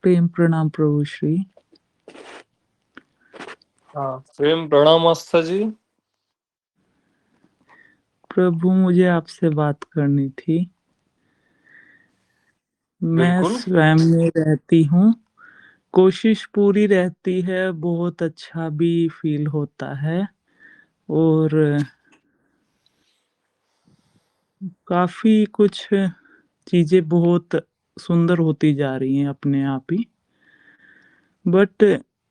प्रेम प्रणाम प्रभु श्री। हाँ, प्रेम प्रणाम आस्था जी। प्रभु मुझे आपसे बात करनी थी। मैं बिल्कुल। स्वयं में रहती हूँ, कोशिश पूरी रहती है, बहुत अच्छा भी फील होता है और काफी कुछ चीजें बहुत सुंदर होती जा रही हैं अपने आप ही। बट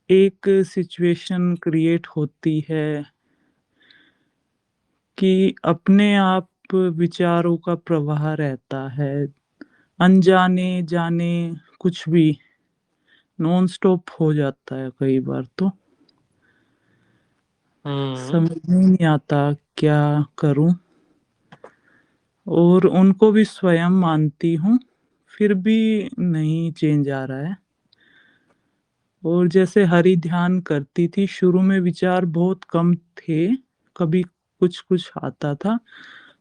एक सिचुएशन क्रिएट होती है कि अपने आप विचारों का प्रवाह रहता है, अनजाने जाने कुछ भी नॉन स्टॉप हो जाता है कई बार तो समझ में ही नहीं आता क्या करूं। और उनको भी स्वयं मानती हूँ, फिर भी नहीं चेंज आ रहा है। और जैसे हरि ध्यान करती थी, शुरू में विचार बहुत कम थे, कभी कुछ कुछ आता था,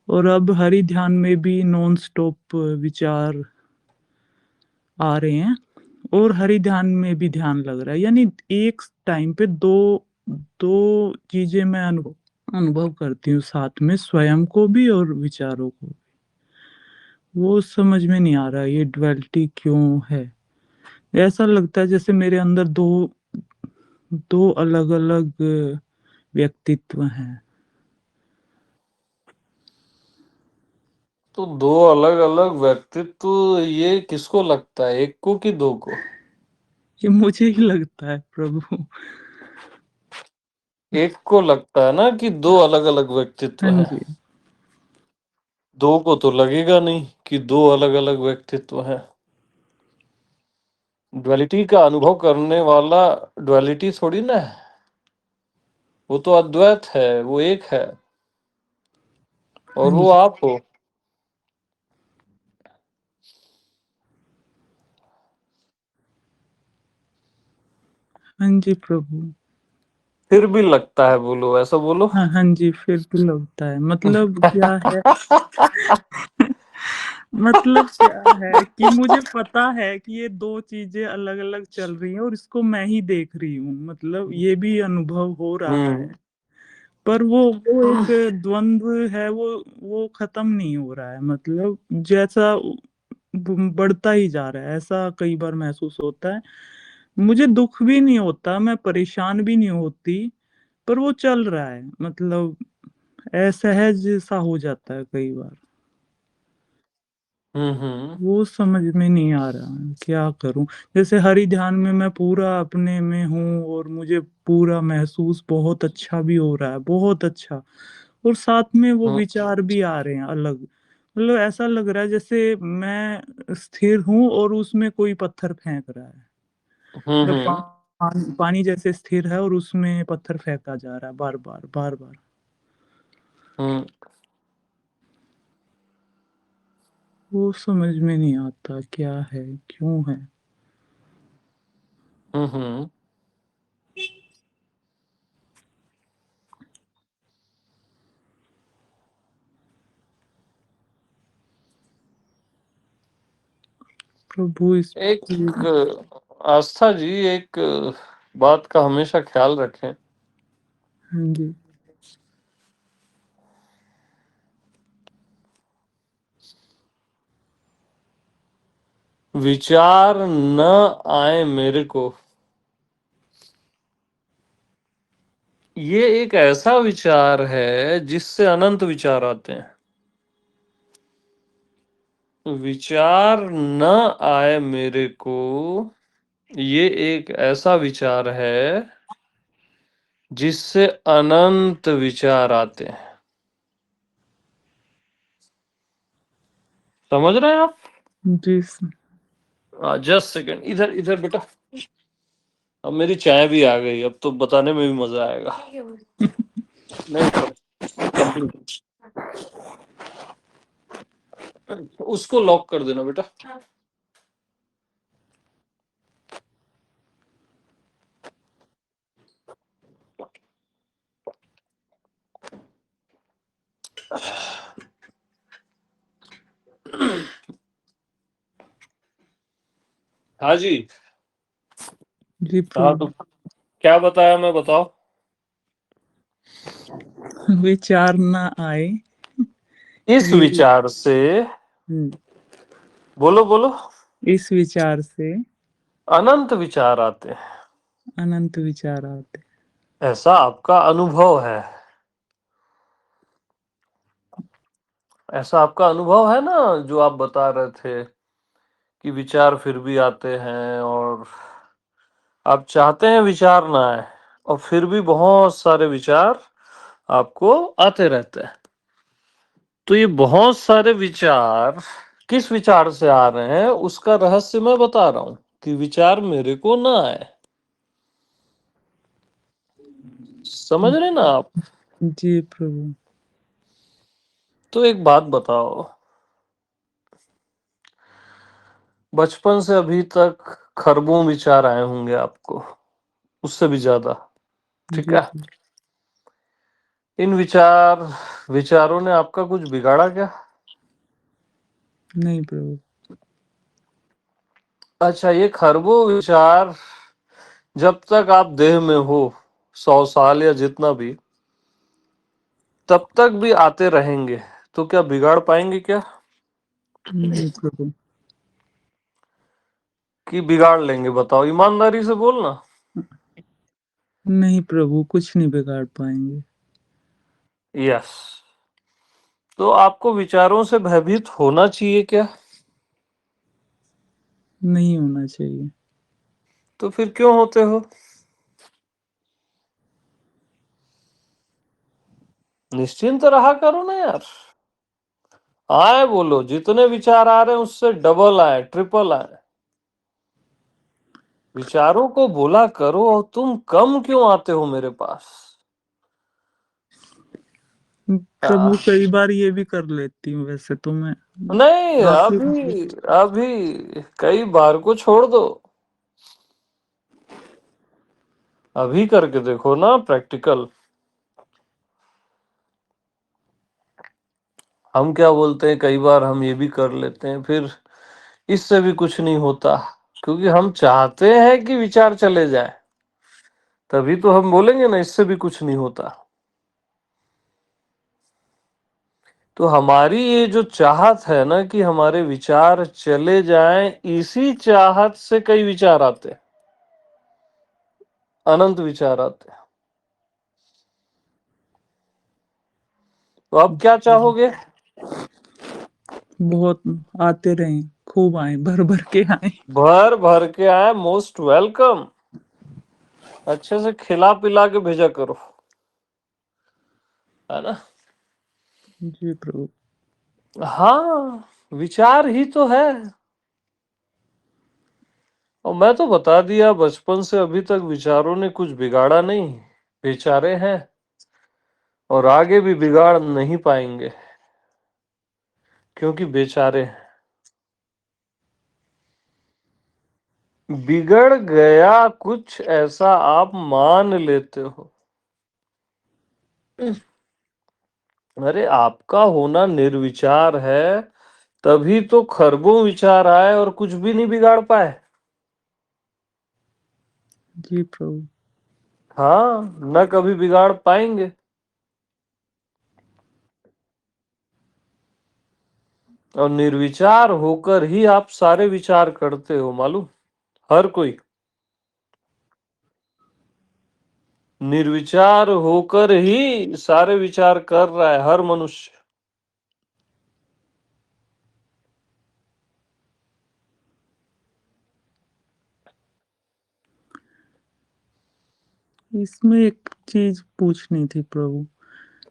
और अब हरि ध्यान में भी नॉन स्टॉप विचार आ रहे हैं और हरि ध्यान में भी ध्यान लग रहा है। यानी एक टाइम पे दो दो चीजें मैं अनुभव करती हूँ साथ में, स्वयं को भी और विचारों को भी। वो समझ में नहीं आ रहा ये ड्युअलिटी क्यों है। ऐसा लगता है जैसे मेरे अंदर दो दो अलग अलग व्यक्तित्व हैं। तो दो अलग अलग व्यक्तित्व ये किसको लगता है, एक को कि दो को? ये मुझे ही लगता है प्रभु। एक को लगता है ना कि दो अलग अलग व्यक्तित्व हाँ है। जी। दो को तो लगेगा नहीं कि दो अलग अलग व्यक्तित्व है। ड्युअलिटी का अनुभव करने वाला ड्युअलिटी थोड़ी ना है, वो तो अद्वैत है, वो एक है और हाँ वो जी। आप हो। हाँ जी प्रभु। फिर भी लगता है, बोलो ऐसा बोलो। हाँ हाँ जी, फिर भी लगता है, मतलब क्या है। मतलब क्या है कि मुझे पता है कि ये दो चीजें अलग अलग चल रही हैं और इसको मैं ही देख रही हूँ, मतलब ये भी अनुभव हो रहा है। पर वो एक द्वंद्व है, वो खत्म नहीं हो रहा है, मतलब जैसा बढ़ता ही जा रहा है, ऐसा कई बार महसूस होता है। मुझे दुख भी नहीं होता, मैं परेशान भी नहीं होती, पर वो चल रहा है, मतलब असहज सा हो जाता है कई बार। हम्म। वो समझ में नहीं आ रहा है, क्या करूं। जैसे हरि ध्यान में मैं पूरा अपने में हूँ और मुझे पूरा महसूस बहुत अच्छा भी हो रहा है, बहुत अच्छा। और साथ में वो हम्म। विचार भी आ रहे हैं अलग, मतलब ऐसा लग रहा है जैसे मैं स्थिर हूँ और उसमें कोई पत्थर फेंक रहा है। मतलब हम्म। पानी जैसे स्थिर है और उसमें पत्थर फेंका जा रहा है बार बार बार बार। हम्म। वो समझ में नहीं आता क्या है, क्यों है। हम्म। प्रभु इस एक आस्था जी, एक बात का हमेशा ख्याल रखें। हाँ जी। विचार न आए मेरे को, ये एक ऐसा विचार है जिससे अनंत विचार आते हैं। विचार न आए मेरे को, ये एक ऐसा विचार है जिससे अनंत विचार आते हैं। समझ रहे हैं आप? जी जस्ट सेकंड, इधर इधर बेटा। अब मेरी चाय भी आ गई, अब तो बताने में भी मजा आएगा। नहीं कंप्लीट, उसको लॉक कर देना बेटा। हाँ जी। जी हाँ प्रभु। तो क्या बताया मैं, बताओ। विचार ना आए इस ये। विचार से, हम्म, बोलो बोलो, इस विचार से अनंत विचार आते हैं, अनंत विचार आते। ऐसा आपका अनुभव है। ऐसा आपका अनुभव है ना, जो आप बता रहे थे कि विचार फिर भी आते हैं, और आप चाहते हैं विचार ना आए, और फिर भी बहुत सारे विचार आपको आते रहते हैं। तो ये बहुत सारे विचार किस विचार से आ रहे हैं, उसका रहस्य मैं बता रहा हूं, कि विचार मेरे को ना आए। समझ रहे ना आप? जी प्रभु। तो एक बात बताओ, बचपन से अभी तक खरबों विचार आए होंगे आपको, उससे भी ज्यादा, ठीक जी है? प्रभु। इन विचारों ने आपका कुछ बिगाड़ा क्या? नहीं प्रभु। अच्छा, ये खरबों विचार जब तक आप देह में हो, 100 साल या जितना भी, तब तक भी आते रहेंगे। तो क्या बिगाड़ पाएंगे क्या? नहीं प्रभु। कि बिगाड़ लेंगे? बताओ, ईमानदारी से बोलना। नहीं प्रभु, कुछ नहीं बिगाड़ पाएंगे। यस। तो आपको विचारों से भयभीत होना चाहिए क्या? नहीं होना चाहिए। तो फिर क्यों होते हो? निश्चिंत रहा करो ना यार। आए बोलो, जितने विचार आ रहे हैं उससे डबल आए, ट्रिपल आए। विचारों को बोला करो, और तुम कम क्यों आते हो मेरे पास? प्रभु हाँ। कई बार ये भी कर लेती हूँ वैसे तो मैं। नहीं, आपके अभी अभी कई बार को छोड़ दो। अभी करके देखो ना, प्रैक्टिकल। हम क्या बोलते हैं, कई बार हम ये भी कर लेते हैं, फिर इससे भी कुछ नहीं होता, क्योंकि हम चाहते हैं कि विचार चले जाए। तभी तो हम बोलेंगे ना, इससे भी कुछ नहीं होता। तो हमारी ये जो चाहत है ना कि हमारे विचार चले जाएं, इसी चाहत से कई विचार आते हैं, अनंत विचार आते हैं। तो अब क्या चाहोगे? बहुत आते रहे, खूब आए, भर भर के आए। भर भर के आए, मोस्ट वेलकम। अच्छे से खिला पिला के भेजा करो, है ना? जी प्रभु। हाँ, विचार ही तो है। और मैं तो बता दिया, बचपन से अभी तक विचारों ने कुछ बिगाड़ा नहीं। बेचारे हैं, और आगे भी बिगाड़ नहीं पाएंगे, क्योंकि बेचारे हैं। बिगड़ गया कुछ ऐसा आप मान लेते हो। अरे, आपका होना निर्विचार है, तभी तो खरबों विचार आए और कुछ भी नहीं बिगाड़ पाए। जी प्रभु। हाँ, न कभी बिगाड़ पाएंगे। और निर्विचार होकर ही आप सारे विचार करते हो, मालूम? हर कोई निर्विचार होकर ही सारे विचार कर रहा है, हर मनुष्य। इसमें एक चीज पूछनी थी प्रभु,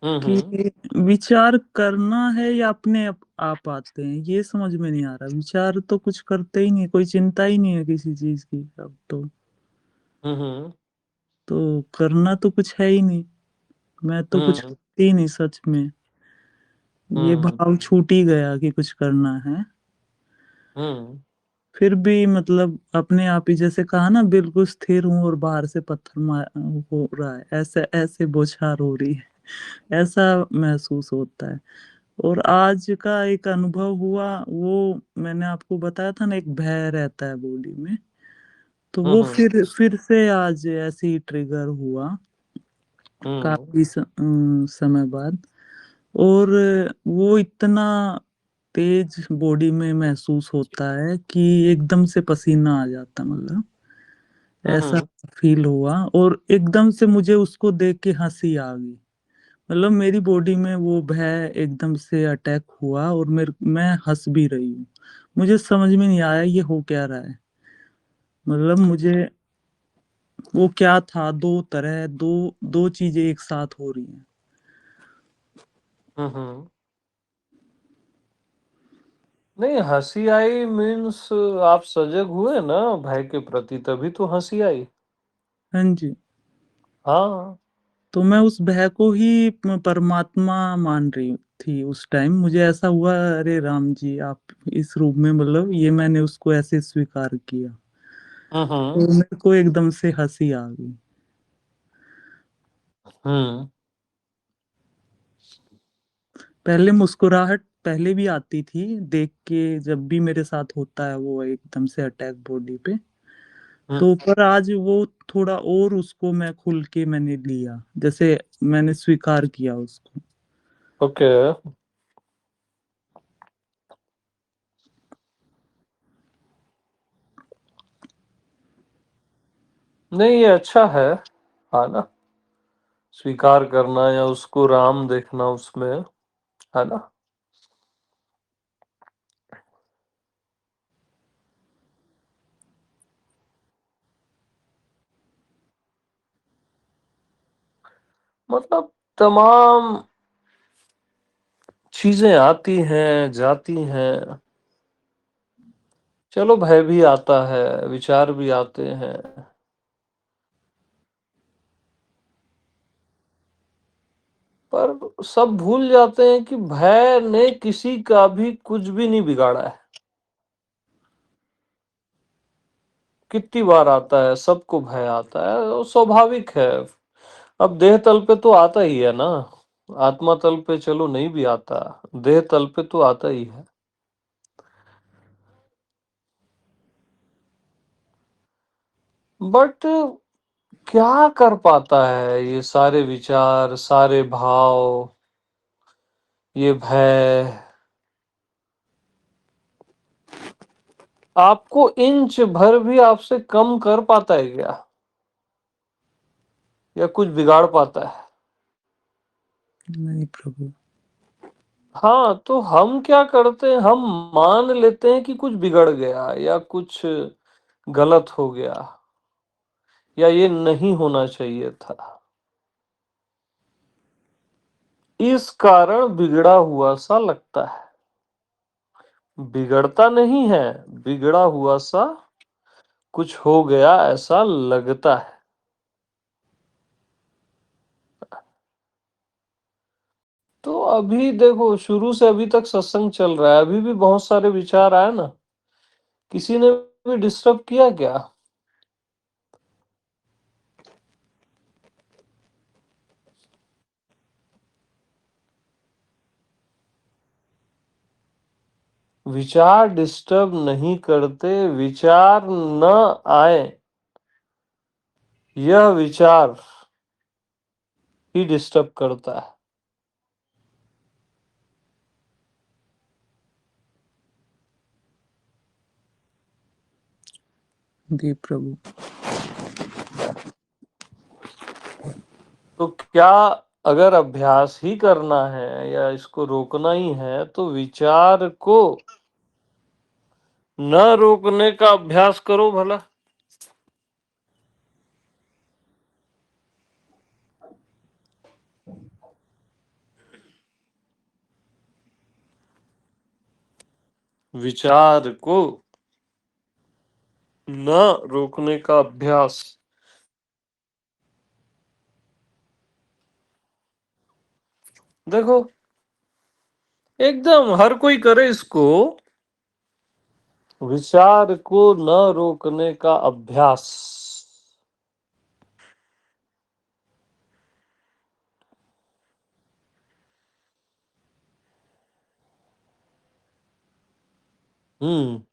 कि हम्म। विचार करना है या अपने आप आते हैं, ये समझ में नहीं आ रहा। विचार तो कुछ करते ही नहीं, कोई चिंता ही नहीं है किसी चीज की अब हम्म। तो करना तो कुछ है ही नहीं। मैं तो कुछ हम्म। करती ही नहीं सच में। ये हम्म। भाव छूट ही गया कि कुछ करना है। हम्म। फिर भी मतलब अपने आप ही, जैसे कहा ना, बिल्कुल स्थिर हूँ और बाहर से पत्थर मार हो रहा है, ऐसे ऐसे बौछार हो रही है, ऐसा महसूस होता है। और आज का एक अनुभव हुआ, वो मैंने आपको बताया था ना, एक भय रहता है बॉडी में, तो हुँ, वो हुँ। फिर से आज ऐसे ही ट्रिगर हुआ हुँ। काफ़ी समय बाद। और वो इतना तेज़ बॉडी में महसूस होता है कि एकदम से पसीना आ जाता, मतलब हुँ, ऐसा हुँ। फ़ील हुआ। और एकदम से मुझे उसको देख के हँसी आ गई। मतलब मेरी बॉडी में वो भय एकदम से अटैक हुआ और मैं हँस भी रही हूँ। मुझे समझ में नहीं आया ये हो क्या रहा है? मतलब मुझे वो क्या था, 2 चीज़ें एक साथ हो रही हैं। हुँ, हुँ। नहीं, हँसी आई मीन्स आप सजग हुए ना भय के प्रति, तभी तो हँसी आई। हाँ जी। हाँ। तो मैं उस भय को ही परमात्मा मान रही थी उस टाइम। मुझे ऐसा हुआ, अरे राम जी आप इस रूप में, मतलब ये मैंने उसको ऐसे स्वीकार किया। हुँ, तो हुँ। मेरे को एकदम से हँसी आ गई। हुँ। पहले मुस्कुराहट पहले भी आती थी देख के, जब भी मेरे साथ होता है वो एकदम से अटैक बॉडी पे। हुँ। तो पर आज वो थोड़ा और उसको मैं खुल के मैंने लिया, जैसे मैंने स्वीकार किया उसको। ओके। नहीं, ये अच्छा है। हाँ ना? स्वीकार करना या उसको राम देखना उसमें, है ना? मतलब तमाम चीज़ें आती हैं, जाती हैं। चलो भय भी आता है, विचार भी आते हैं, पर सब भूल जाते हैं कि भय ने किसी का भी कुछ भी नहीं बिगाड़ा है। कितनी बार आता है, सबको भय आता है और स्वाभाविक है। अब देह तल पे तो आता ही है ना, आत्मा तल पे चलो नहीं भी आता, देह तल पे तो आता ही है। बट क्या कर पाता है ये सारे विचार, सारे भाव, ये भय आपको इंच भर भी आपसे कम कर पाता है क्या? या कुछ बिगाड़ पाता है? नहीं प्रभु। हाँ, तो हम क्या करते हैं, हम मान लेते हैं कि कुछ बिगड़ गया या कुछ गलत हो गया या ये नहीं होना चाहिए था। इस कारण बिगड़ा हुआ सा लगता है। बिगड़ता नहीं है, बिगड़ा हुआ सा कुछ हो गया ऐसा लगता है। तो अभी देखो शुरू से अभी तक सत्संग चल रहा है, अभी भी बहुत सारे विचार आए ना, किसी ने भी डिस्टर्ब किया क्या? विचार डिस्टर्ब नहीं करते, विचार न आए, यह विचार ही डिस्टर्ब करता है। जी प्रभु। तो क्या अगर अभ्यास ही करना है या इसको रोकना ही है तो विचार को न रोकने का अभ्यास करो भला। विचार को न रोकने का अभ्यास। देखो एकदम हर कोई करे इसको, विचार को न रोकने का अभ्यास।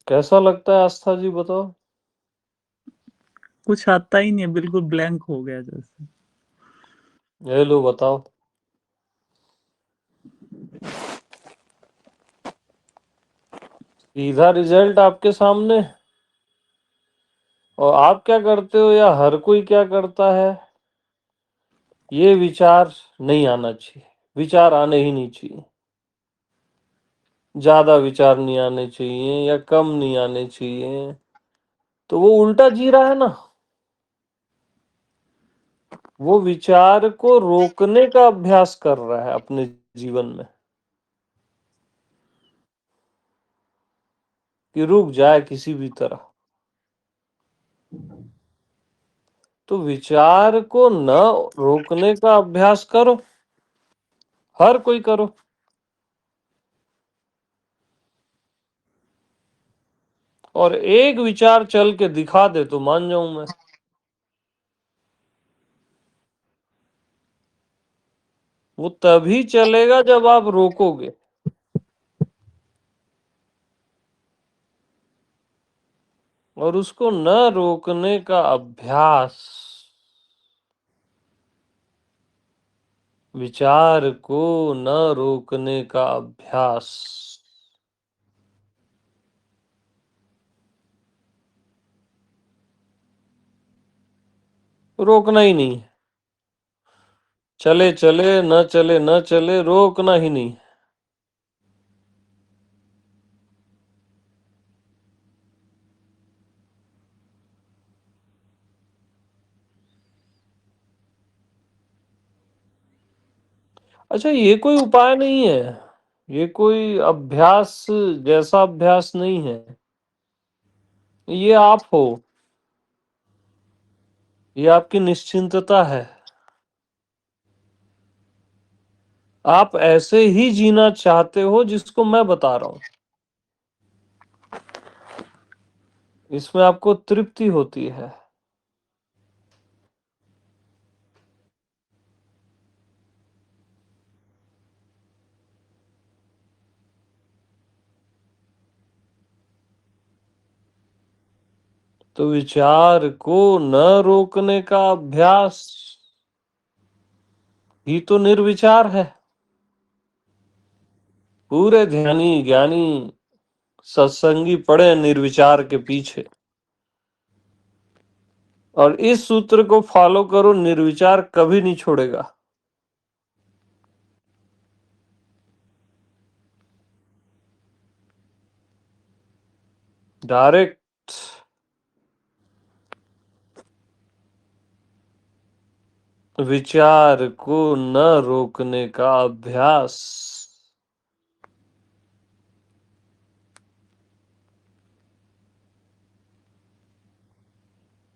कैसा लगता है आस्था जी बताओ? कुछ आता ही नहीं है, बिल्कुल ब्लैंक हो गया जैसे। ये लो बताओ। सीधा रिजल्ट आपके सामने। और आप क्या करते हो या हर कोई क्या करता है, ये विचार नहीं आना चाहिए। विचार आने ही नहीं चाहिए। ज्यादा विचार नहीं आने चाहिए या कम नहीं आने चाहिए। तो वो उल्टा जी रहा है ना। वो विचार को रोकने का अभ्यास कर रहा है अपने जीवन में, कि रुक जाए किसी भी तरह। तो विचार को न रोकने का अभ्यास करो। हर कोई करो। और एक विचार चल के दिखा दे तो मान जाऊं मैं। वो तभी चलेगा जब आप रोकोगे। और उसको न रोकने का अभ्यास, विचार को न रोकने का अभ्यास, रोकना ही नहीं है। चले चले न चले न चले, रोकना ही नहीं। अच्छा, ये कोई उपाय नहीं है। ये कोई अभ्यास जैसा अभ्यास नहीं है। ये आप हो। ये आपकी निश्चिंतता है। आप ऐसे ही जीना चाहते हो जिसको मैं बता रहा हूं। इसमें आपको तृप्ति होती है। तो विचार को न रोकने का अभ्यास ही तो निर्विचार है। पूरे ध्यानी ज्ञानी सत्संगी पड़े निर्विचार के पीछे। और इस सूत्र को फॉलो करो, निर्विचार कभी नहीं छोड़ेगा। डायरेक्ट विचार को न रोकने का अभ्यास।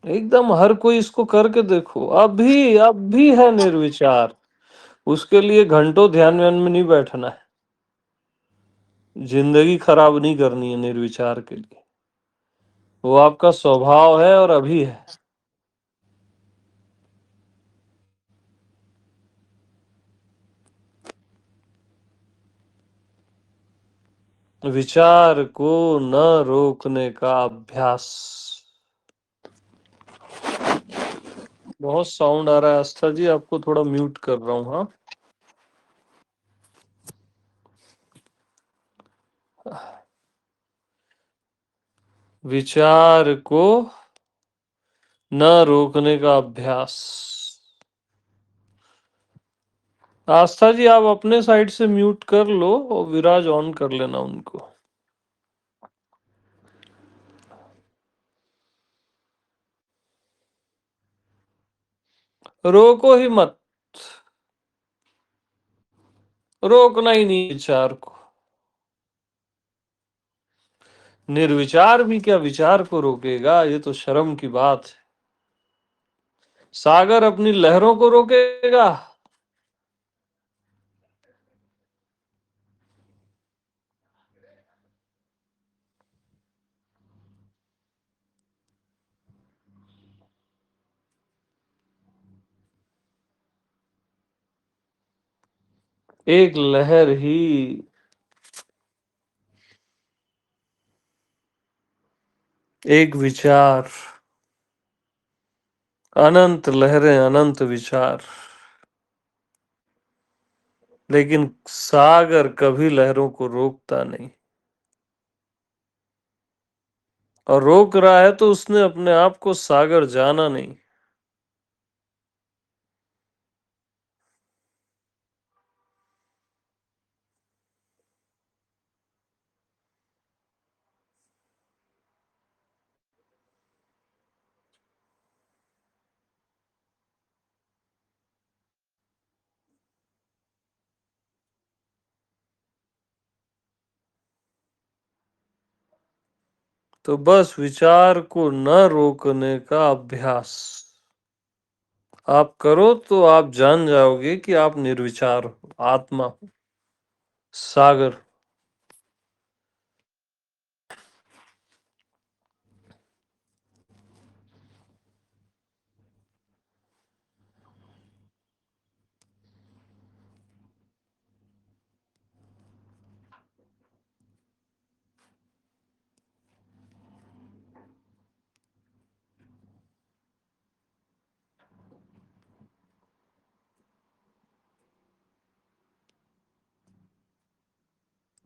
एकदम हर कोई इसको करके देखो। अभी अभी है निर्विचार। उसके लिए घंटों ध्यान व्यान में नहीं बैठना है। जिंदगी खराब नहीं करनी है निर्विचार के लिए। वो आपका स्वभाव है और अभी है। विचार को न रोकने का अभ्यास। बहुत साउंड आ रहा है आस्था जी, आपको थोड़ा म्यूट कर रहा हूँ। हाँ, विचार को न रोकने का अभ्यास। आस्था जी, आप अपने साइड से म्यूट कर लो और विराज ऑन कर लेना उनको। रोको ही मत। रोकना ही नहीं विचार को। निर्विचार भी क्या विचार को रोकेगा? ये तो शर्म की बात है। सागर अपनी लहरों को रोकेगा? एक लहर ही, एक विचार अनंत लहरें, अनंत विचार, लेकिन सागर कभी लहरों को रोकता नहीं। और रोक रहा है तो उसने अपने आप को सागर जाना नहीं। तो बस विचार को न रोकने का अभ्यास आप करो तो आप जान जाओगे कि आप निर्विचार हो, आत्मा हो, सागर।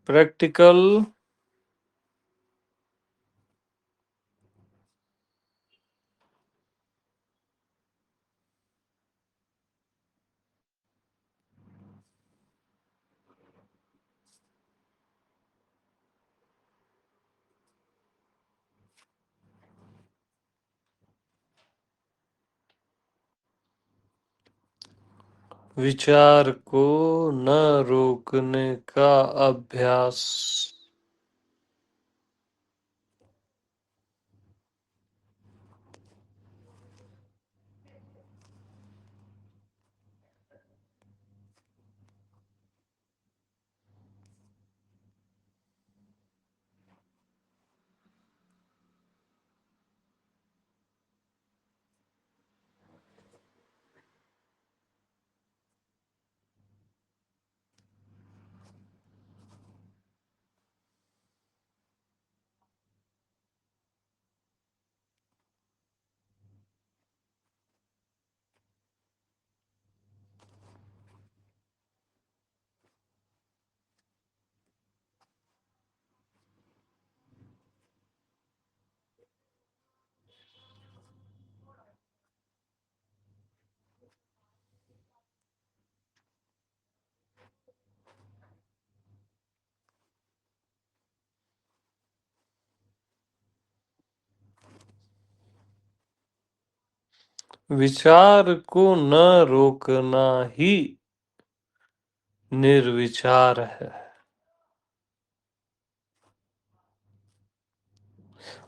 प्रैक्टिकल विचार को न रोकने का अभ्यास। विचार को न रोकना ही निर्विचार है,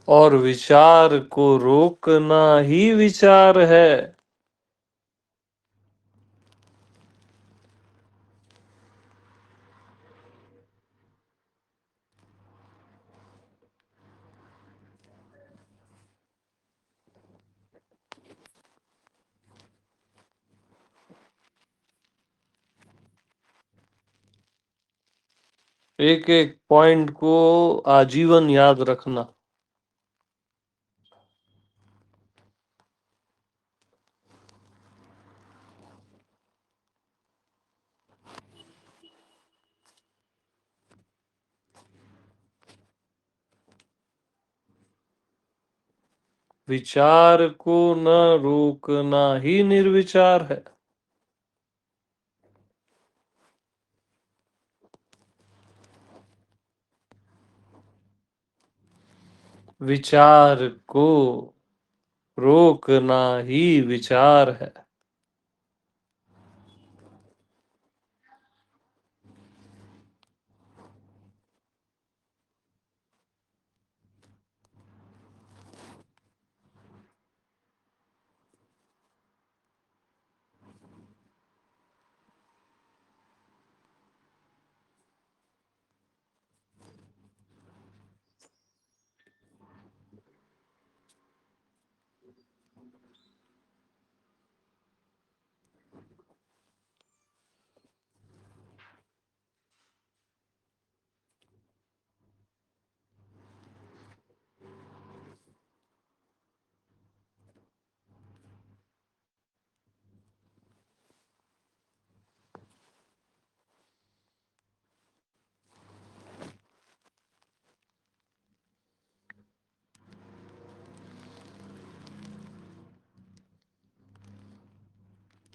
और विचार को रोकना ही विचार है। एक एक पॉइंट को आजीवन याद रखना। विचार को न रोकना ही निर्विचार है। विचार को रोकना ही विचार है।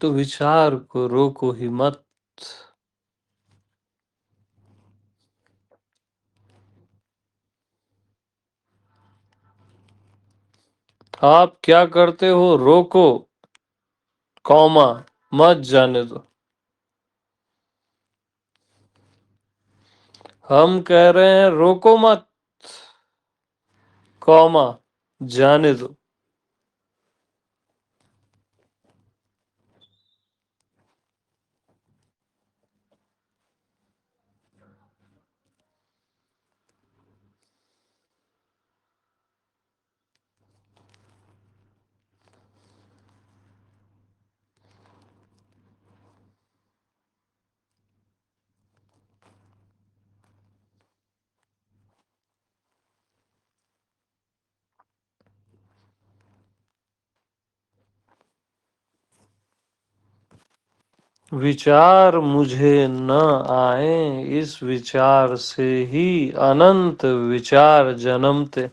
तो विचार को रोको ही मत। आप क्या करते हो रोको, कॉमा, मत जाने दो। हम कह रहे हैं रोको मत, कॉमा, जाने दो। विचार मुझे न आए, इस विचार से ही अनंत विचार जन्मते।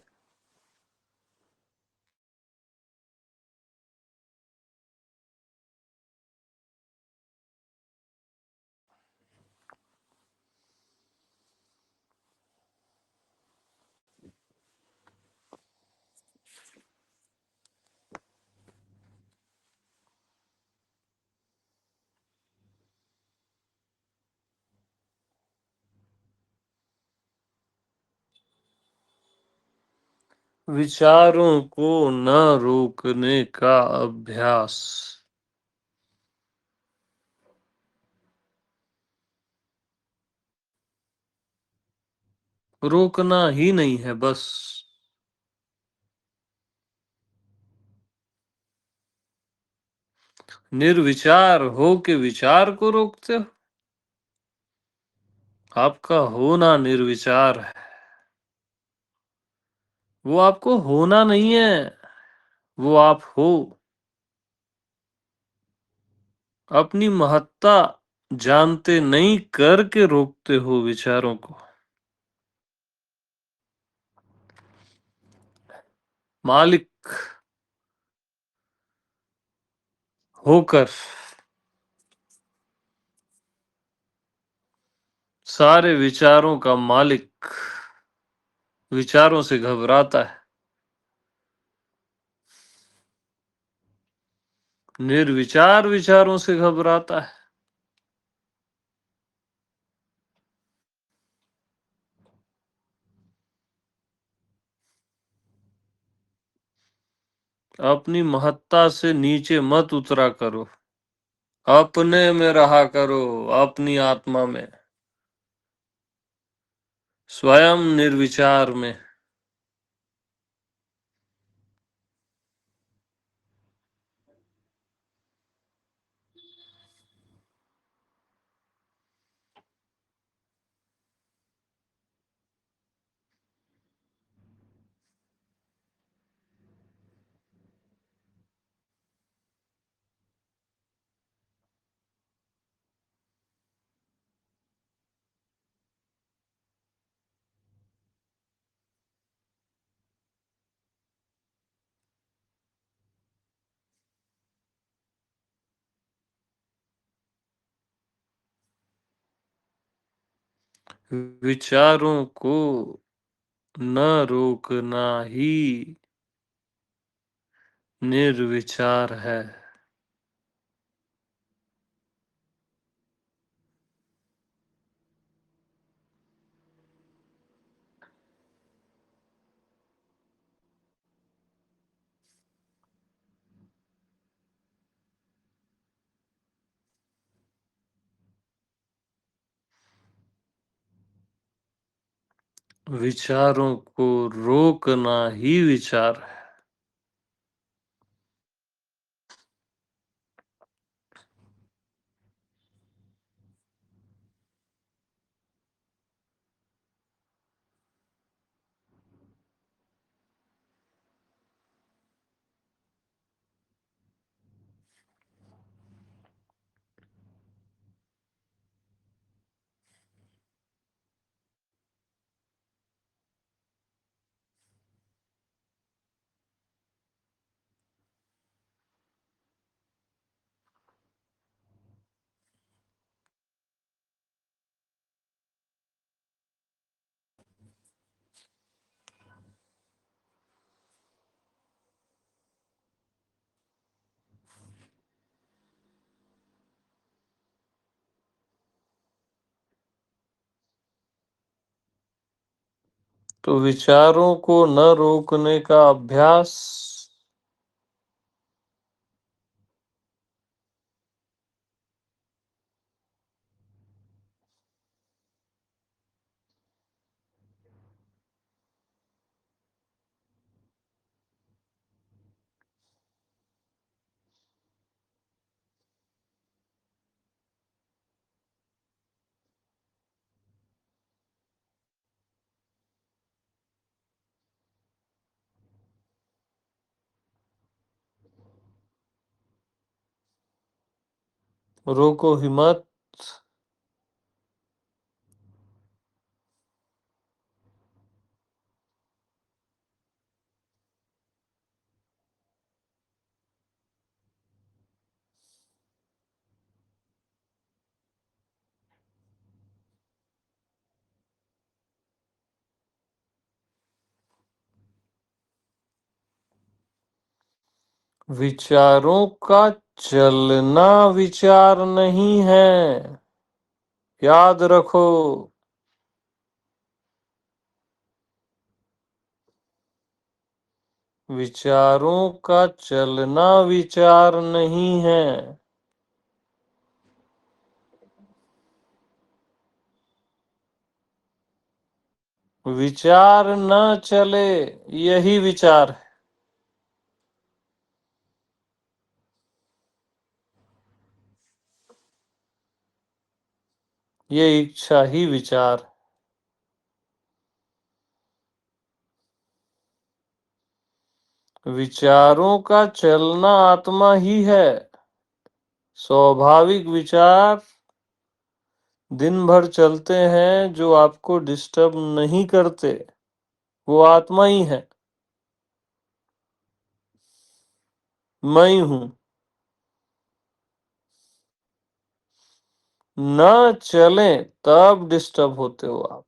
विचारों को न रोकने का अभ्यास। रोकना ही नहीं है बस। निर्विचार हो के विचार को रोकते हो। आपका होना निर्विचार है। वो आपको होना नहीं है, वो आप हो। अपनी महत्ता जानते नहीं करके रोकते हो विचारों को। मालिक होकर सारे विचारों का मालिक विचारों से घबराता है। निर्विचार विचारों से घबराता है। अपनी महत्ता से नीचे मत उतरा करो। अपने में रहा करो, अपनी आत्मा में, स्वयं निर्विचार में। विचारों को न रोकना ही निर्विचार है। विचारों को रोकना ही विचार है। तो विचारों को न रोकने का अभ्यास। रोको ही मत। विचारों का चलना विचार नहीं है, याद रखो। विचारों का चलना विचार नहीं है। विचार न चले, यही विचार है। ये इच्छा ही विचार है। विचारों का चलना आत्मा ही है। स्वाभाविक विचार दिन भर चलते हैं, जो आपको डिस्टर्ब नहीं करते, वो आत्मा ही है। मैं ही हूं। न चलें तब डिस्टर्ब होते हो आप।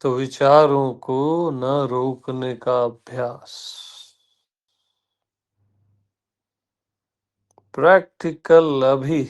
तो विचारों को न रोकने का अभ्यास। प्रैक्टिकल अभी।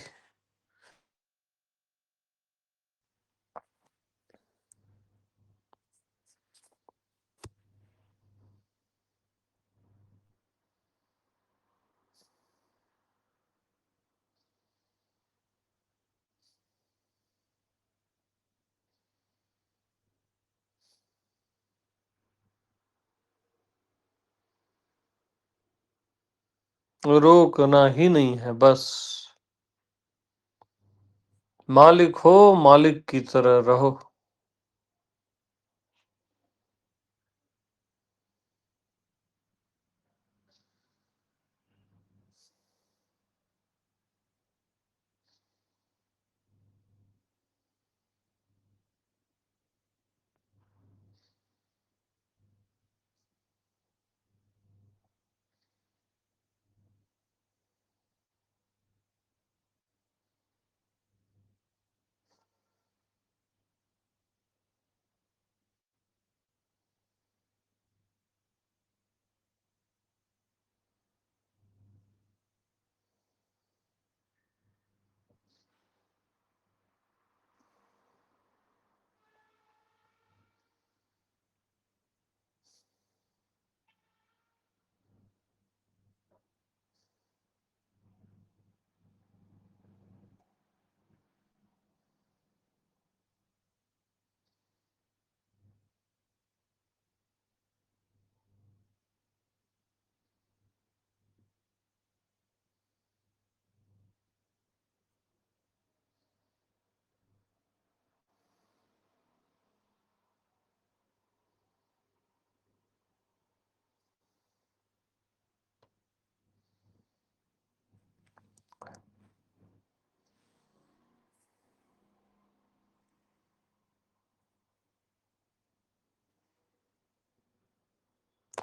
रोकना ही नहीं है बस। मालिक हो, मालिक की तरह रहो।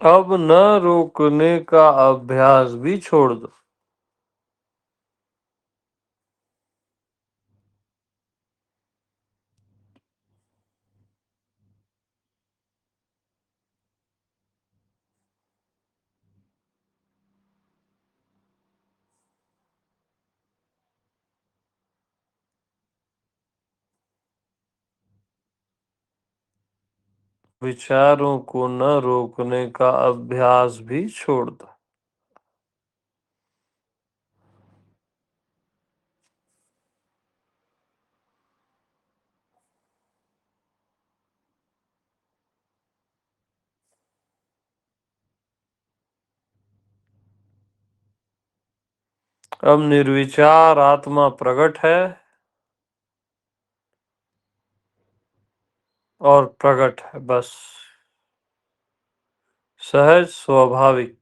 अब न रोकने का अभ्यास भी छोड़ दो। विचारों को न रोकने का अभ्यास भी छोड़ दो। अब निर्विचार आत्मा प्रकट है और प्रकट है, बस सहज स्वाभाविक।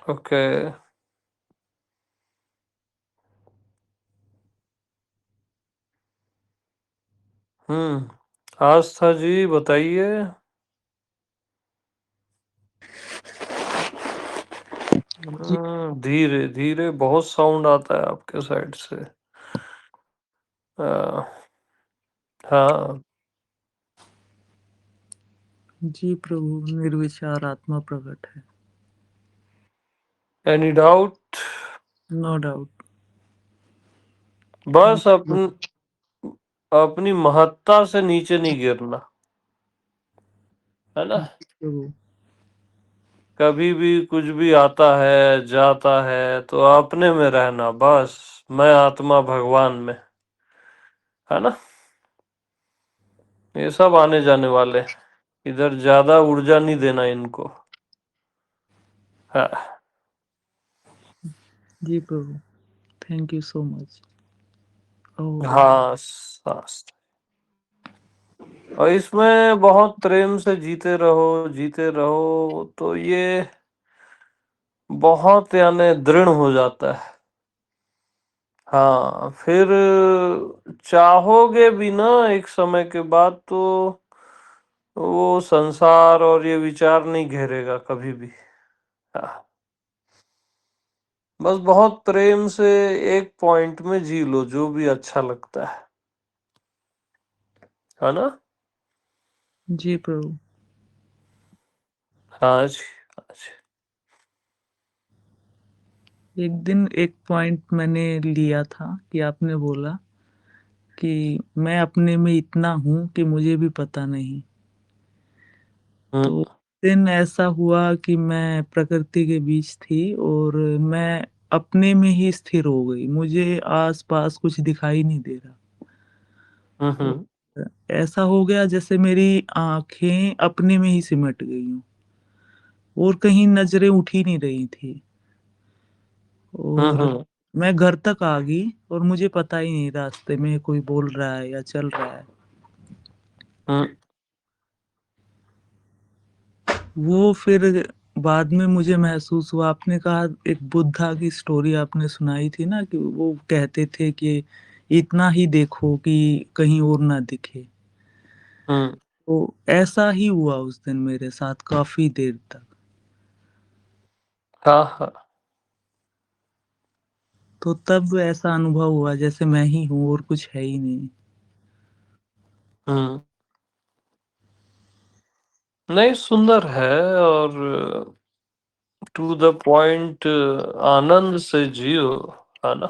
ओके। आस्था जी बताइए। जी धीरे धीरे बहुत साउंड आता है आपके साइड से। आ, हाँ। जी प्रभु, निर्विचार आत्मा प्रकट है। Any doubt? No doubt. बस अपनी महत्ता से नीचे नहीं गिरना, है ना। प्रभु। कभी भी कुछ भी आता है जाता है तो अपने में रहना, बस मैं आत्मा भगवान में, है ना। ये सब आने जाने वाले, इधर ज्यादा ऊर्जा नहीं देना इनको। हाँ। जी प्रभु, थैंक यू सो मच। ओह। हाँ, शास्त्र। और इसमें बहुत प्रेम से जीते रहो तो ये बहुत यानी दृढ़ हो जाता है। हाँ, फिर चाहोगे भी ना एक समय के बाद तो वो संसार और ये विचार नहीं घेरेगा कभी भी। हाँ, बस बहुत प्रेम से एक पॉइंट में जी लो जो भी अच्छा लगता है ना। जी प्रभु। हाँ जी, हाँ जी। एक दिन एक पॉइंट मैंने लिया था कि आपने बोला कि मैं अपने में इतना हूँ कि मुझे भी पता नहीं। तो हम्म, दिन ऐसा हुआ कि मैं प्रकृति के बीच थी और मैं अपने में ही स्थिर हो गई। मुझे आस-पास कुछ दिखाई नहीं दे रहा। हम्म, और ऐसा हो गया जैसे मेरी आँखें अपने में ही सिमट गई हों और कहीं नज़रें उठ ही नहीं रही थी। और हम्म, मैं घर तक आ गई और मुझे पता ही नहीं रास्ते में कोई बोल रहा है या चल रहा है। हम्म, वो फिर बाद में मुझे महसूस हुआ, आपने कहा एक बुद्धा की स्टोरी आपने सुनाई थी ना कि वो कहते थे कि इतना ही देखो कि कहीं और ना दिखे। हम्म। तो ऐसा ही हुआ उस दिन मेरे साथ काफ़ी देर तक। हाँ, हाँ। तो तब ऐसा अनुभव हुआ जैसे मैं ही हूँ और कुछ है ही नहीं। हम्म। नहीं, सुंदर है। और टू द पॉइंट आनंद से जियो, है ना।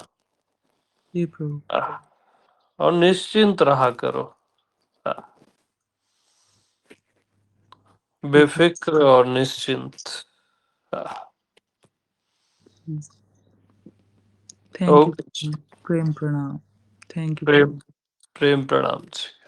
जी प्रभु। और निश्चिंत रहा करो। हाँ, जी बेफिक्र और निश्चिंत। हाँ, प्रभु। Thank you. ओके जी। प्रेम प्रणाम। थैंक यू प्रेम प्रेम। प्रेम प्रणाम जी।